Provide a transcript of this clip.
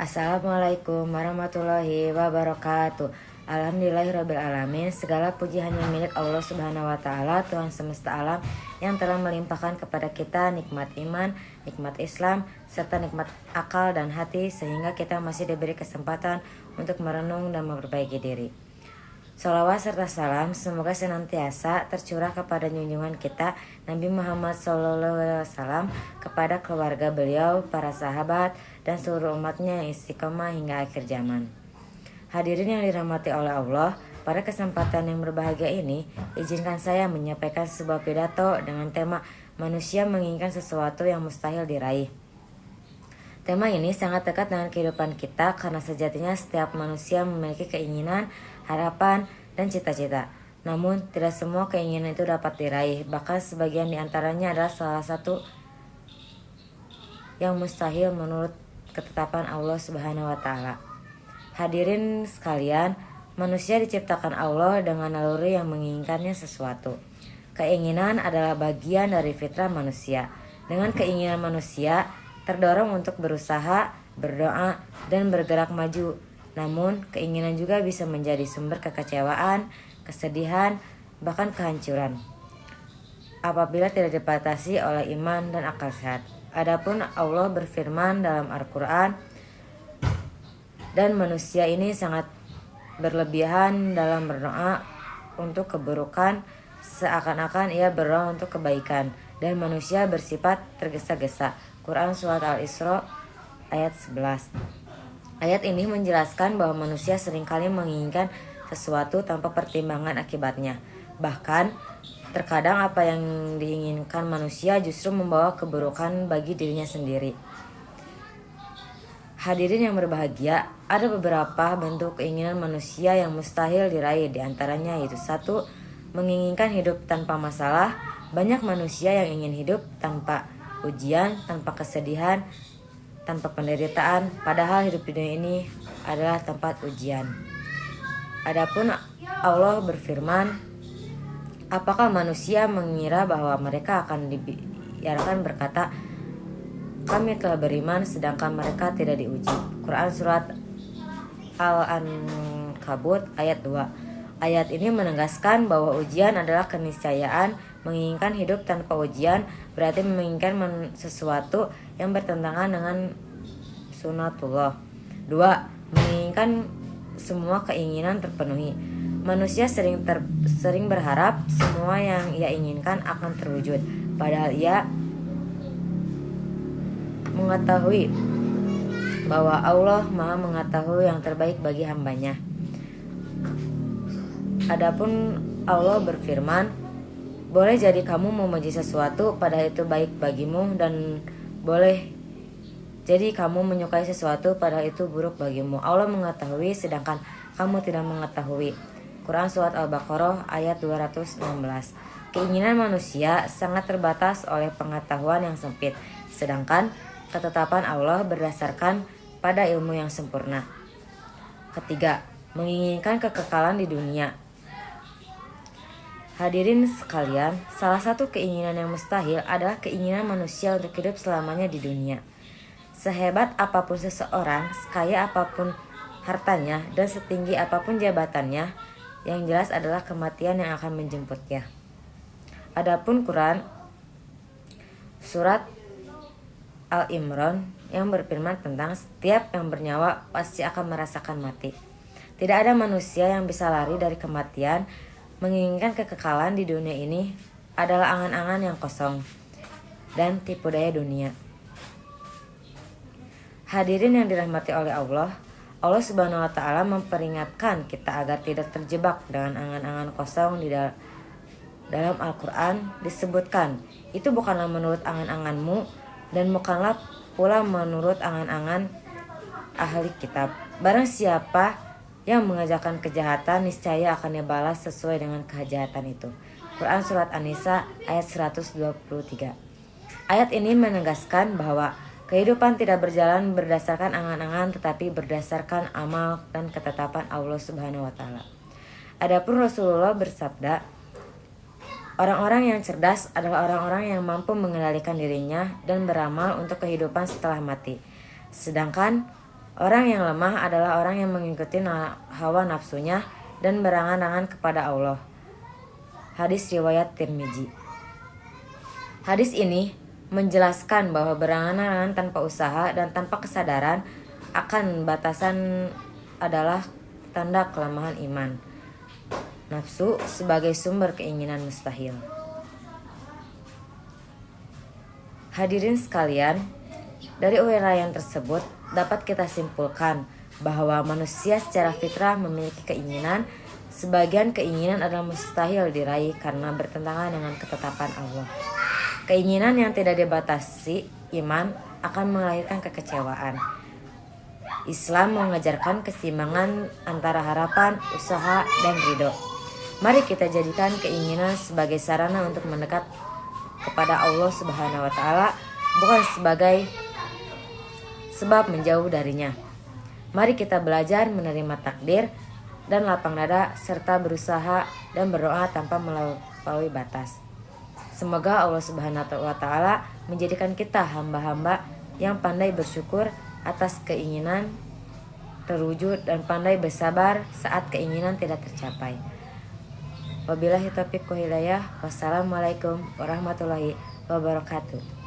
Assalamualaikum warahmatullahi wabarakatuh. Alhamdulillahirrabbilalamin. Segala puji hanya milik Allah subhanahu wa ta'ala, Tuhan semesta alam, yang telah melimpahkan kepada kita nikmat iman, nikmat Islam, serta nikmat akal dan hati, sehingga kita masih diberi kesempatan untuk merenung dan memperbaiki diri. Sholawat serta salam semoga senantiasa tercurah kepada junjungan kita Nabi Muhammad SAW, kepada keluarga beliau, para sahabat, dan seluruh umatnya yang istiqomah hingga akhir zaman. Hadirin yang dirahmati oleh Allah, pada kesempatan yang berbahagia ini, izinkan saya menyampaikan sebuah pidato dengan tema manusia menginginkan sesuatu yang mustahil diraih. Tema ini sangat dekat dengan kehidupan kita karena sejatinya setiap manusia memiliki keinginan, harapan, dan cita-cita. Namun tidak semua keinginan itu dapat diraih, bahkan sebagian diantaranya adalah salah satu yang mustahil menurut ketetapan Allah Subhanahu wa Ta'ala. Hadirin sekalian, manusia diciptakan Allah dengan naluri yang menginginkannya sesuatu. Keinginan adalah bagian dari fitrah manusia. Dengan keinginan manusia terdorong untuk berusaha, berdoa, dan bergerak maju. Namun, keinginan juga bisa menjadi sumber kekecewaan, kesedihan, bahkan kehancuran apabila tidak dibatasi oleh iman dan akal sehat. Adapun Allah berfirman dalam Al-Quran, dan manusia ini sangat berlebihan dalam berdoa untuk keburukan, seakan-akan ia berdoa untuk kebaikan, dan manusia bersifat tergesa-gesa. Quran Surat Al-Isra ayat 11. Ayat ini menjelaskan bahwa manusia seringkali menginginkan sesuatu tanpa pertimbangan akibatnya. Bahkan, terkadang apa yang diinginkan manusia justru membawa keburukan bagi dirinya sendiri. Hadirin yang berbahagia, ada beberapa bentuk keinginan manusia yang mustahil diraih. Di antaranya yaitu 1. Menginginkan hidup tanpa masalah. Banyak manusia yang ingin hidup tanpa ujian, tanpa kesedihan, tanpa penderitaan, padahal hidup di dunia ini adalah tempat ujian. Adapun Allah berfirman, apakah manusia mengira bahwa mereka akan dibiarkan berkata, kami telah beriman, sedangkan mereka tidak diuji. Quran Surat Al-Ankabut ayat 2. Ayat ini menegaskan bahwa ujian adalah keniscayaan. Menginginkan hidup tanpa ujian berarti menginginkan sesuatu yang bertentangan dengan sunatullah. 2. Menginginkan semua keinginan terpenuhi. Manusia sering berharap semua yang ia inginkan akan terwujud, padahal ia mengetahui bahwa Allah Maha mengetahui yang terbaik bagi hambanya. Adapun Allah berfirman, boleh jadi kamu memuji sesuatu padahal itu baik bagimu, dan boleh jadi kamu menyukai sesuatu padahal itu buruk bagimu. Allah mengetahui sedangkan kamu tidak mengetahui. Quran Surat Al-Baqarah ayat 216. Keinginan manusia sangat terbatas oleh pengetahuan yang sempit, sedangkan ketetapan Allah berdasarkan pada ilmu yang sempurna. Ketiga, menginginkan kekekalan di dunia. Hadirin sekalian, salah satu keinginan yang mustahil adalah keinginan manusia untuk hidup selamanya di dunia. Sehebat apapun seseorang, sekaya apapun hartanya, dan setinggi apapun jabatannya, yang jelas adalah kematian yang akan menjemputnya. Adapun Quran Surat Al-Imran yang berfirman tentang setiap yang bernyawa pasti akan merasakan mati. Tidak ada manusia yang bisa lari dari kematian. Menginginkan kekekalan di dunia ini adalah angan-angan yang kosong dan tipu daya dunia. Hadirin yang dirahmati oleh Allah, Allah Subhanahu wa Ta'ala memperingatkan kita agar tidak terjebak dengan angan-angan kosong. Di dalam Al-Quran disebutkan, itu bukanlah menurut angan-anganmu dan bukanlah pula menurut angan-angan ahli kitab. Barang siapa yang mengajarkan kejahatan, niscaya akan dibalas sesuai dengan kejahatan itu. Quran Surat An-Nisa ayat 123. Ayat ini menegaskan bahwa kehidupan tidak berjalan berdasarkan angan-angan, tetapi berdasarkan amal dan ketetapan Allah Subhanahu wa Ta'ala. Adapun Rasulullah bersabda, orang-orang yang cerdas adalah orang-orang yang mampu mengendalikan dirinya dan beramal untuk kehidupan setelah mati. Sedangkan Orang yang lemah adalah orang yang mengikuti hawa nafsunya dan berangan-angan kepada Allah. Hadis riwayat Tirmizi. Hadis ini menjelaskan bahwa berangan-angan tanpa usaha dan tanpa kesadaran akan batasan adalah tanda kelemahan iman. Nafsu sebagai sumber keinginan mustahil. Hadirin sekalian, dari uraian tersebut dapat kita simpulkan bahwa manusia secara fitrah memiliki keinginan. Sebagian keinginan adalah mustahil diraih karena bertentangan dengan ketetapan Allah. Keinginan yang tidak dibatasi iman akan melahirkan kekecewaan. Islam mengajarkan keseimbangan antara harapan, usaha, dan ridho. Mari kita jadikan keinginan sebagai sarana untuk mendekat kepada Allah Subhanahu wa Ta'ala, bukan sebagai sebab menjauh darinya. Mari kita belajar menerima takdir dan lapang dada serta berusaha dan berdoa tanpa melampaui batas. Semoga Allah Subhanahu wa Ta'ala menjadikan kita hamba-hamba yang pandai bersyukur atas keinginan terwujud dan pandai bersabar saat keinginan tidak tercapai. Wabillahi taufiq wal hidayah. Wassalamualaikum warahmatullahi wabarakatuh.